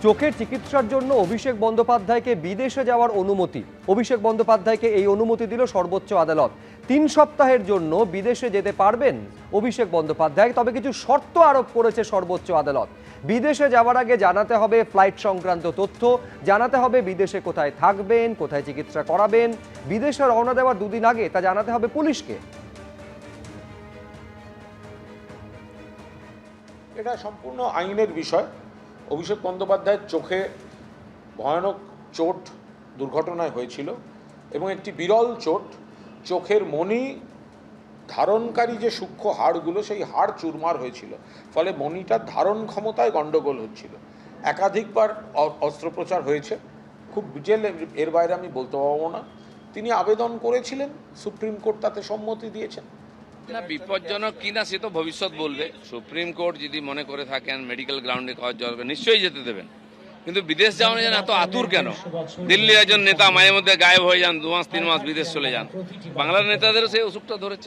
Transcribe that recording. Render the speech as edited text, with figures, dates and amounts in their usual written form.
চোখের চিকিৎসার জন্য অভিষেক বন্দ্যোপাধ্যায়কে বিদেশে যাওয়ার অনুমতি। অভিষেক বন্দ্যোপাধ্যায়কে এই অনুমতি দিল সর্বোচ্চ আদালত। ৩ সপ্তাহের জন্য বিদেশে যেতে পারবেন অভিষেক বন্দ্যোপাধ্যায়, তবে কিছু শর্ত আরোপ করেছে সর্বোচ্চ আদালত। বিদেশে যাওয়ার আগে জানাতে হবে ফ্লাইট সংক্রান্ত তথ্য, জানাতে হবে বিদেশে কোথায় থাকবেন, কোথায় চিকিৎসা করাবেন, বিদেশে রওনা দেওয়ার 2 দিন আগে তা জানাতে হবে পুলিশকে। এটা সম্পূর্ণ আইনের বিষয়। অভিষেক বন্দ্যোপাধ্যায়ের চোখে ভয়ানক চোট দুর্ঘটনায় হয়েছিল এবং একটি বিরল চোট, চোখের মণি ধারণকারী যে সূক্ষ্ম হাড়গুলো সেই হাড় চুরমার হয়েছিল, ফলে মণিটার ধারণ ক্ষমতায় গণ্ডগোল হচ্ছিল। একাধিকবার অস্ত্রোপচার হয়েছে, খুব ডিটেল এর বাইরে আমি বলতে পারবো না। তিনি আবেদন করেছিলেন, সুপ্রিম কোর্ট তাতে সম্মতি দিয়েছেন। না, বিপজ্জনক কিনা সে তো ভবিষ্যৎ বলবে। সুপ্রিম কোর্ট যদি মনে করে থাকেন মেডিকেল গ্রাউন্ডে কাজ করবে, নিশ্চয়ই যেতে দেবেন, কিন্তু বিদেশ যাওয়ার জন্য এত আতুর কেন? দিল্লি একজন নেতা মাঝে মধ্যে গায়েব হয়ে যান, 2 মাস 3 মাস বিদেশ চলে যান, বাংলার নেতাদেরও সেই অসুখটা ধরেছে।